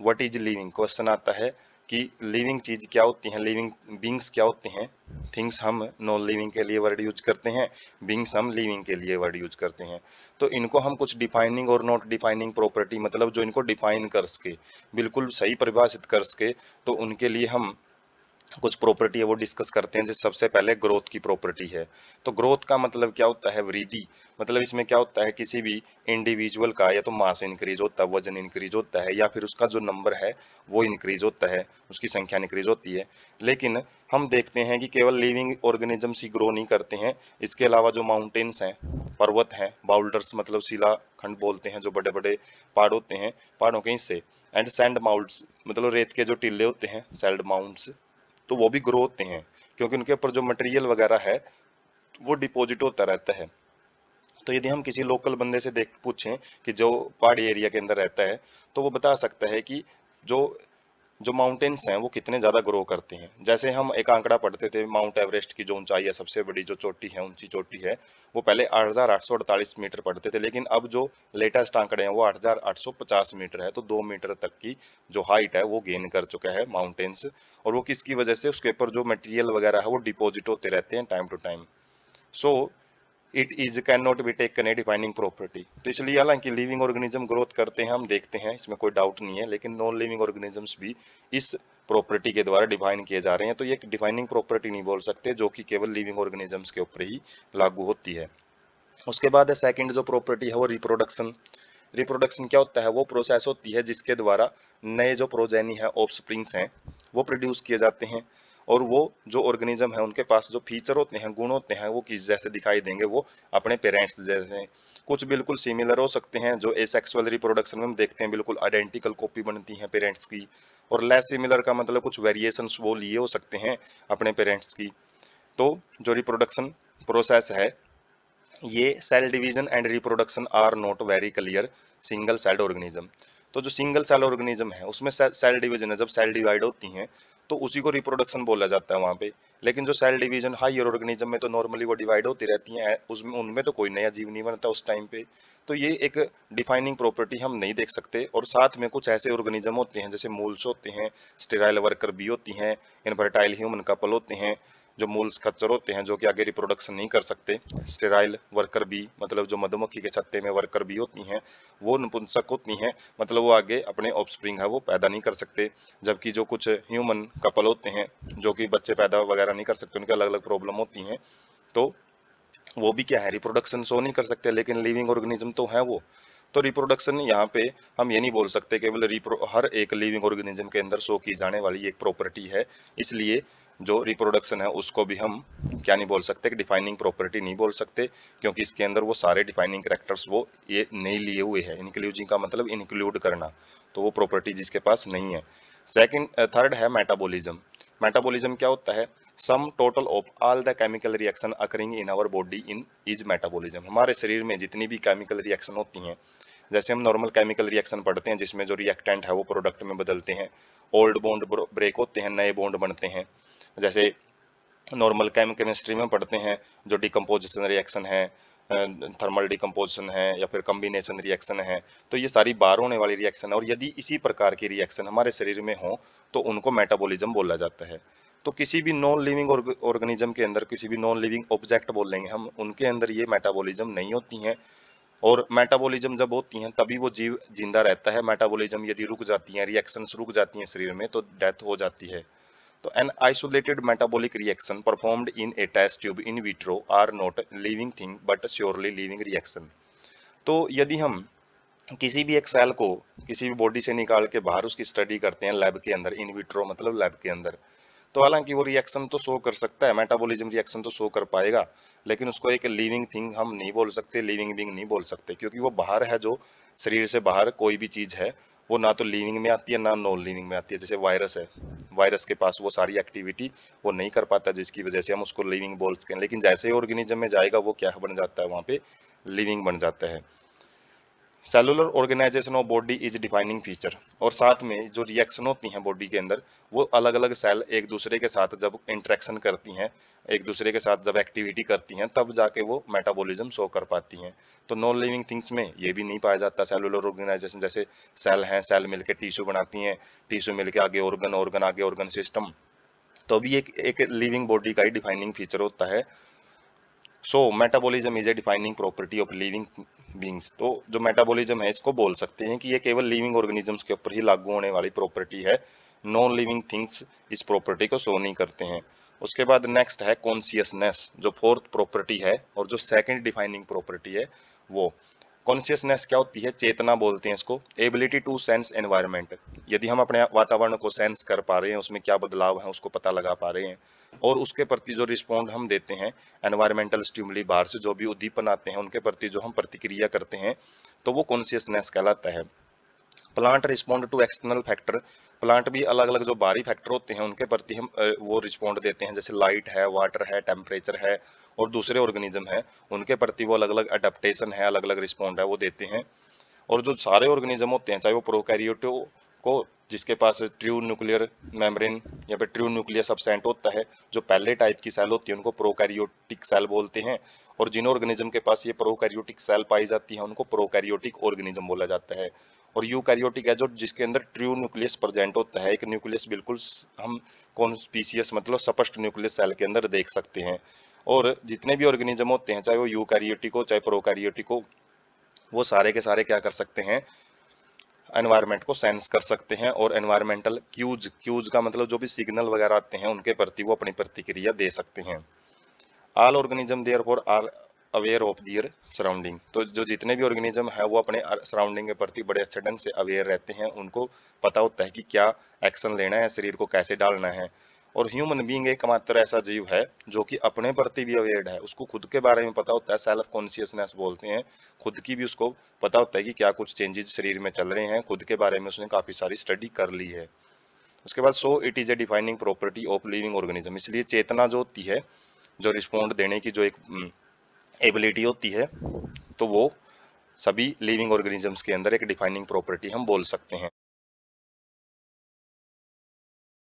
What is living, question आता है कि लिविंग चीज क्या होती है, लिविंग बींग्स क्या होते हैं। थिंग्स हम नॉन लिविंग के लिए वर्ड यूज करते हैं, बींग्स हम लिविंग के लिए वर्ड यूज करते हैं। तो इनको हम कुछ डिफाइनिंग और नॉट डिफाइनिंग प्रॉपर्टी, मतलब जो इनको डिफाइन कर सके, बिल्कुल सही परिभाषित कर सके, तो उनके लिए हम कुछ प्रॉपर्टी है वो डिस्कस करते हैं। जैसे सबसे पहले ग्रोथ की प्रॉपर्टी है। तो ग्रोथ का मतलब क्या होता है, वृद्धि। मतलब इसमें क्या होता है, किसी भी इंडिविजुअल का या तो मास इंक्रीज होता है, वजन इंक्रीज होता है, या फिर उसका जो नंबर है वो इंक्रीज होता है, उसकी संख्या इंक्रीज होती है। लेकिन हम देखते हैं कि केवल लिविंग ऑर्गेनिजम्स ही ग्रो नहीं करते हैं। इसके अलावा जो माउंटेन्स हैं, पर्वत हैं, बाउल्डर्स मतलब शिला खंड बोलते हैं, जो बड़े बड़े पहाड़ होते हैं, पहाड़ों के हिस्से, एंड सैंड माउंट्स मतलब रेत के जो टीले होते हैं, सैंड माउंट्स, तो वो भी ग्रो होते हैं, क्योंकि उनके ऊपर जो मटेरियल वगैरह है वो डिपॉजिट होता रहता है। तो यदि हम किसी लोकल बंदे से देख पूछें कि जो पहाड़ी एरिया के अंदर रहता है, तो वो बता सकता है कि जो जो माउंटेन्स हैं वो कितने ज़्यादा ग्रो करते हैं। जैसे हम एक आंकड़ा पढ़ते थे, माउंट एवरेस्ट की जो ऊंचाई है, सबसे बड़ी जो चोटी है, ऊंची चोटी है, वो पहले 8,848 मीटर पढ़ते थे, लेकिन अब जो लेटेस्ट आंकड़े हैं वो 8,850 मीटर है। तो 2 मीटर तक की जो हाइट है वो गेन कर चुका है माउंटेन्स। और वो किसकी वजह से, उसके ऊपर जो मटेरियल वगैरह है वो डिपॉजिट होते रहते हैं time to time. So it is can not be taken a defining property. तो इसलिए हालांकि लिविंग ऑर्गेनिज्म ग्रोथ करते हैं, हम देखते हैं, इसमें कोई डाउट नहीं है, लेकिन नॉन लिविंग ऑर्गेनिजम्स भी इस प्रॉपर्टी के द्वारा डिफाइन किए जा रहे हैं। तो ये एक डिफाइनिंग प्रॉपर्टी नहीं बोल सकते, जो कि केवल लिविंग ऑर्गेनिजम्स के ऊपर ही लागू होती है। उसके बाद है सेकंड जो प्रॉपर्टी है वो रिप्रोडक्शन। रिप्रोडक्शन क्या होता है, वो प्रोसेस होती है जिसके द्वारा नए जो प्रोजेनी है, ऑफस्प्रिंग्स हैं, वो प्रोड्यूस किए जाते हैं। और वो जो ऑर्गेनिज्म है उनके पास जो फीचर होते हैं, गुण होते हैं, वो किस जैसे दिखाई देंगे, वो अपने पेरेंट्स जैसे। कुछ बिल्कुल सिमिलर हो सकते हैं, जो एसेक्सुअल रिप्रोडक्शन में हम देखते हैं बिल्कुल आइडेंटिकल कॉपी बनती है पेरेंट्स की। और लेस सिमिलर का मतलब कुछ वेरिएशंस वो लिए हो सकते हैं अपने पेरेंट्स की। तो जो रिप्रोडक्शन प्रोसेस है, ये cell division and reproduction are not very clear single celled organism. तो जो सिंगल सेल ऑर्गेनिज्म है उसमें सेल डिवीजन है, जब सेल डिवाइड होती हैं तो उसी को रिप्रोडक्शन बोला जाता है वहाँ पे। लेकिन जो सेल डिवीजन हायर ऑर्गेनिज्म में तो नॉर्मली वो डिवाइड होती रहती हैं, उसमें उनमें तो कोई नया जीव नहीं बनता उस टाइम पे। तो ये एक डिफाइनिंग प्रॉपर्टी हम नहीं देख सकते। और साथ में कुछ ऐसे ऑर्गेनिज्म होते हैं जैसे मूल्स होते हैं, स्टेराइल वर्कर बी होती हैं, इनफर्टाइल ह्यूमन कपल होते हैं, जो मूल्स खच्चर होते हैं जो कि आगे रिप्रोडक्शन नहीं कर सकते। स्टेराइल वर्कर बी मतलब जो मधुमक्खी के छत्ते में वर्कर बी होती हैं, वो नपुंसक होती हैं, मतलब वो आगे अपने ऑफस्प्रिंग है वो पैदा नहीं कर सकते। जबकि जो कुछ ह्यूमन कपल होते हैं जो कि बच्चे पैदा वगैरह नहीं कर सकते, उनके अलग अलग प्रॉब्लम होती हैं, तो वो भी क्या है, रिप्रोडक्शन शो नहीं कर सकते, लेकिन लिविंग ऑर्गेनिज्म तो है वो। तो रिप्रोडक्शन यहाँ पे हम ये नहीं बोल सकते केवल हर एक लिविंग ऑर्गेनिज्म के अंदर शो की जाने वाली एक प्रॉपर्टी है। इसलिए जो रिप्रोडक्शन है उसको भी हम क्या नहीं बोल सकते, कि डिफाइनिंग प्रॉपर्टी नहीं बोल सकते, क्योंकि इसके अंदर वो सारे डिफाइनिंग कैरेक्टर्स वो ये नहीं लिए हुए हैं। इंक्लूजिंग का मतलब इंक्लूड करना, तो वो प्रॉपर्टी जिसके पास नहीं है। सेकंड थर्ड है मेटाबॉलिज्म। मेटाबॉलिज्म क्या होता है, sum total of all the chemical reaction occurring in our body in is metabolism. हमारे शरीर में जितनी भी केमिकल रिएक्शन होती हैं, जैसे हम नॉर्मल केमिकल रिएक्शन पढ़ते हैं जिसमें जो रिएक्टेंट है वो प्रोडक्ट में बदलते हैं, ओल्ड बॉन्ड ब्रेक होते हैं, नए बॉन्ड बनते हैं। जैसे नॉर्मल केमिस्ट्री में पढ़ते हैं जो डिकम्पोजिशन रिएक्शन है, थर्मल डिकम्पोजिशन है, या फिर कम्बिनेशन रिएक्शन है। तो ये सारी बाहर होने वाली रिएक्शन है, और यदि इसी प्रकार की रिएक्शन हमारे शरीर में हो तो उनको मेटाबॉलिज्म बोला जाता है। तो किसी भी नॉन लिविंग ऑर्गेनिज्म के अंदर, किसी भी नॉन लिविंग ऑब्जेक्ट बोलेंगे हम, उनके अंदर ये मेटाबॉलिज्म नहीं होती हैं। और मेटाबॉलिज्म जब होती हैं तभी वो जीव जिंदा रहता है। मेटाबॉलिज्म यदि रुक जाती हैं, रिएक्शंस रुक जाती हैं शरीर में, तो डेथ हो जाती है। तो an isolated metabolic reaction performed in a test tube in vitro are not living thing but surely living reaction। तो यदि हम किसी भी एक सेल को किसी भी बॉडी से निकाल के बाहर उसकी स्टडी करते हैं लैब के अंदर, इन विट्रो मतलब लैब के अंदर, तो हालांकि वो रिएक्शन तो शो कर सकता है, मेटाबॉलिज्म रिएक्शन तो शो कर पाएगा, लेकिन उसको एक लिविंग थिंग हम नहीं बोल सकते, लिविंग बीइंग नहीं बोल सकते, क्योंकि वो बाहर है। जो शरीर से बाहर कोई भी चीज है वो ना तो लिविंग में आती है ना नॉन लिविंग में आती है। जैसे वायरस है, वायरस के पास वो सारी एक्टिविटी वो नहीं कर पाता, जिसकी वजह से हम उसको लिविंग बोल सकते हैं। लेकिन जैसे ही ऑर्गेनिज्म में जाएगा वो क्या बन जाता है, वहाँ पे लिविंग बन जाता है। Cellular organisation of body is defining feature. और साथ में जो रिएक्शन होती हैं बॉडी के अंदर, वो अलग अलग सेल एक दूसरे के साथ जब इंटरेक्शन करती हैं, एक दूसरे के साथ जब एक्टिविटी करती हैं, तब जाके वो मेटाबॉलिज्म शो कर पाती हैं। तो नॉन लिविंग थिंग्स में ये भी नहीं पाया जाता सेलुलर ऑर्गेनाइजेशन। जैसे सेल हैं, सेल मिलकर टिश्यू बनाती हैं, टिश्यू मिलकर आगे ऑर्गन, ऑर्गन आगे ऑर्गन सिस्टम, तो भी एक लिविंग बॉडी का ही डिफाइनिंग फीचर होता है। So metabolism is a defining property of living beings. तो जो मेटाबॉलिज्म है, इसको बोल सकते हैं कि ये केवल लिविंग ऑर्गेनिजम्स के ऊपर ही लागू होने वाली प्रॉपर्टी है। नॉन लिविंग थिंग्स इस प्रॉपर्टी को शो नहीं करते हैं। उसके बाद नेक्स्ट है कॉन्शियसनेस, जो फोर्थ प्रॉपर्टी है और जो सेकंड डिफाइनिंग प्रॉपर्टी है वो। कॉन्शियसनेस क्या होती है? चेतना बोलते हैं इसको। एबिलिटी टू सेंस एनवायरनमेंट, यदि हम अपने वातावरण को सेंस कर पा रहे हैं, उसमें क्या बदलाव है उसको पता लगा पा रहे हैं, और उसके प्रति जो रिस्पॉन्ड हम देते हैं एनवायरमेंटल स्टिमुली बाहर से जो भी उद्दीपन आते हैं उनके प्रति जो हम प्रतिक्रिया करते हैं, तो वो कॉन्शियसनेस कहलाता है। Plant respond to external factor, plant भी अलग अलग जो बाहरी फैक्टर होते हैं उनके प्रति हम वो रिस्पॉन्ड देते हैं। जैसे लाइट है, वाटर है, टेम्परेचर है, और दूसरे ऑर्गेनिज्म है उनके प्रति वो अलग अलग अडेप्टेशन है, अलग अलग रिस्पॉन्ड है वो देते हैं। और जो सारे ऑर्गेनिज्म होते हैं, चाहे वो प्रोकैरियोट को जिसके पास ट्रू न्यूक्लियर मेम्ब्रेन या फिर ट्रू न्यूक्लियस सबसेंट होता है, जो पहले टाइप की सेल होती है उनको प्रोकैरियोटिक सेल बोलते हैं। और जिन ऑर्गेनिज्म के पास ये प्रोकैरियोटिक सेल पाई जाती है उनको प्रोकैरियोटिक ऑर्गेनिज्म बोला जाता है। और यूकैरियोटिक है जो जिसके अंदर ट्रू न्यूक्लियस प्रेजेंट होता है, एक न्यूक्लियस बिल्कुल हम कॉन्स्पीशियस मतलब स्पष्ट न्यूक्लियस सेल के अंदर देख सकते हैं। और जितने भी ऑर्गेनिज्म होते हैं, चाहे वो यूकैरियोटिक हो चाहे प्रोकैरियोटिक हो, वो सारे के सारे क्या कर सकते हैं? एनवायरनमेंट को सेंस कर सकते हैं। और एनवायरमेंटल क्यूज, क्यूज का मतलब जो भी सिग्नल वगैरह आते हैं उनके प्रति वो अपनी प्रतिक्रिया दे सकते हैं। All organism therefore are aware of their surrounding, तो जो जितने भी ऑर्गेनिज्म है वो अपने सराउंडिंग के प्रति बड़े अच्छे ढंग से अवेयर रहते हैं। उनको पता होता है कि क्या एक्शन लेना है, शरीर को कैसे डालना है। और ह्यूमन बीइंग एकमात्र ऐसा जीव है जो कि अपने प्रति भी अवेयर है, उसको खुद के बारे में पता होता है, सेल्फ कॉन्शियसनेस बोलते हैं। खुद की भी उसको पता होता है कि क्या कुछ चेंजेस शरीर में चल रहे हैं, खुद के बारे में उसने काफी सारी स्टडी कर ली है। उसके बाद सो it is a defining property of living organism, इसलिए चेतना जो होती है, जो रिस्पॉन्ड देने की जो एक एबिलिटी होती है, तो वो सभी लिविंग ऑर्गेनिजम्स के अंदर एक डिफाइनिंग प्रॉपर्टी हम बोल सकते हैं।